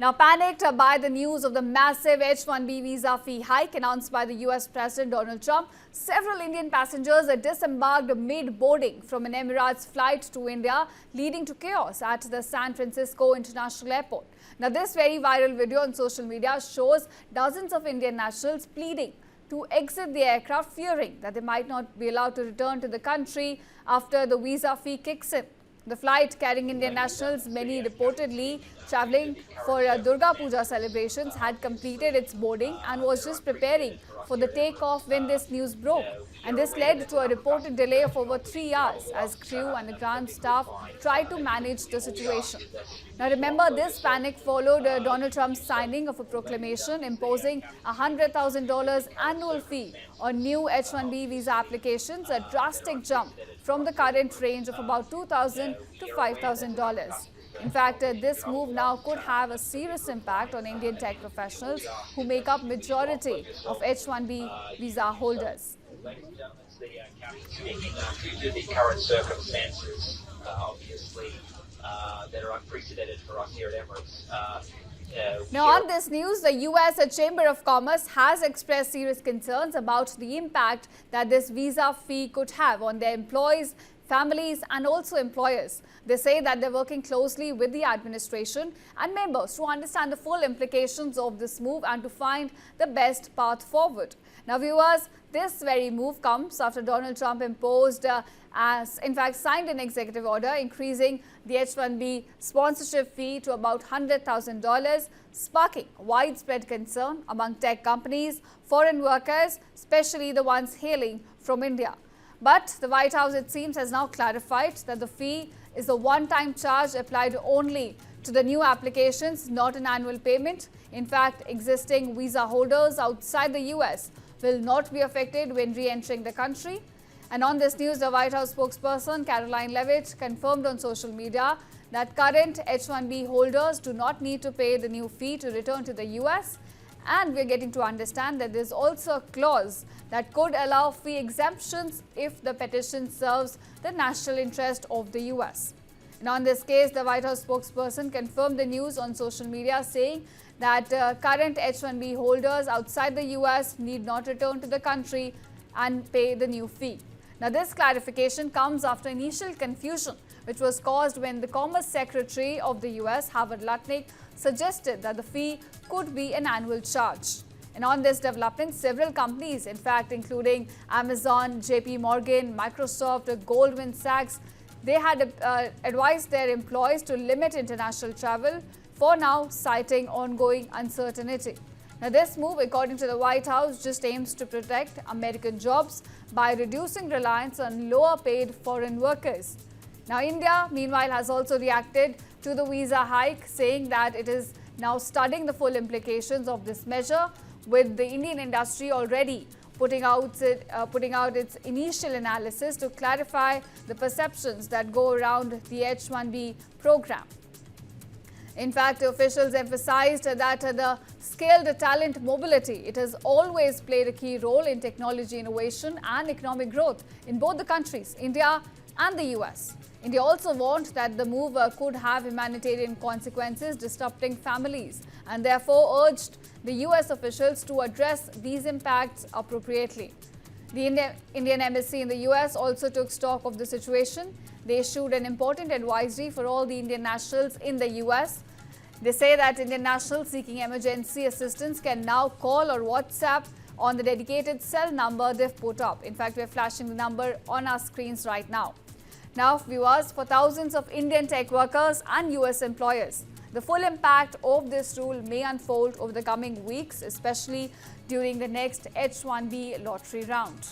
Now, panicked by the news of the massive H-1B visa fee hike announced by the US President Donald Trump, several Indian passengers disembarked mid-boarding from an Emirates flight to India, leading to chaos at the San Francisco International Airport. Now, this very viral video on social media shows dozens of Indian nationals pleading to exit the aircraft, fearing that they might not be allowed to return to the country after the visa fee kicks in. The flight carrying Indian nationals, many reportedly travelling for Durga Puja celebrations, had completed its boarding and was just preparing for the takeoff when this news broke. And this led to a reported delay of over 3 hours as crew and the ground staff tried to manage the situation. Now remember, this panic followed Donald Trump's signing of a proclamation imposing a $100,000 annual fee on new H-1B visa applications, a drastic jump from the current range of about $2,000 to $5,000. In fact, this move now could have a serious impact on Indian tech professionals who make up majority of H-1B visa holders. Ladies and gentlemen, it's the captain speaking. Due to the current circumstances, obviously, that are unprecedented for us here at Emirates. Now, on this news, the U.S. Chamber of Commerce has expressed serious concerns about the impact that this visa fee could have on their employees, families and also employers. They say that they're working closely with the administration and members to understand the full implications of this move and to find the best path forward. Now, viewers, this very move comes after Donald Trump signed an executive order increasing the H-1B sponsorship fee to about $100,000, sparking widespread concern among tech companies, foreign workers, especially the ones hailing from India. But the White House, it seems, has now clarified that the fee is a one-time charge applied only to the new applications, not an annual payment. In fact, existing visa holders outside the U.S. will not be affected when re-entering the country. And on this news, the White House spokesperson Caroline Leavitt confirmed on social media that current H-1B holders do not need to pay the new fee to return to the U.S. And we're getting to understand that there's also a clause that could allow fee exemptions if the petition serves the national interest of the U.S. And on this case, the White House spokesperson confirmed the news on social media, saying that current H-1B holders outside the U.S. need not return to the country and pay the new fee. Now, this clarification comes after initial confusion, which was caused when the Commerce Secretary of the U.S., Howard Lutnick, suggested that the fee could be an annual charge. And on this development, several companies, in fact, including Amazon, JP Morgan, Microsoft, Goldman Sachs, they had advised their employees to limit international travel for now, citing ongoing uncertainty. Now, this move, according to the White House, just aims to protect American jobs by reducing reliance on lower-paid foreign workers. Now, India, meanwhile, has also reacted to the visa hike, saying that it is now studying the full implications of this measure, with the Indian industry already putting out its initial analysis to clarify the perceptions that go around the H-1B program. In fact, officials emphasized that the scaled talent mobility, it has always played a key role in technology innovation and economic growth in both the countries, India and the US. India also warned that the move could have humanitarian consequences, disrupting families, and therefore urged the US officials to address these impacts appropriately. The Indian embassy in the US also took stock of the situation. They issued an important advisory for all the Indian nationals in the US. They say that Indian nationals seeking emergency assistance can now call or WhatsApp on the dedicated cell number they've put up. In fact, we're flashing the number on our screens right now. Now, viewers, for thousands of Indian tech workers and US employers, the full impact of this rule may unfold over the coming weeks, especially during the next H-1B lottery round.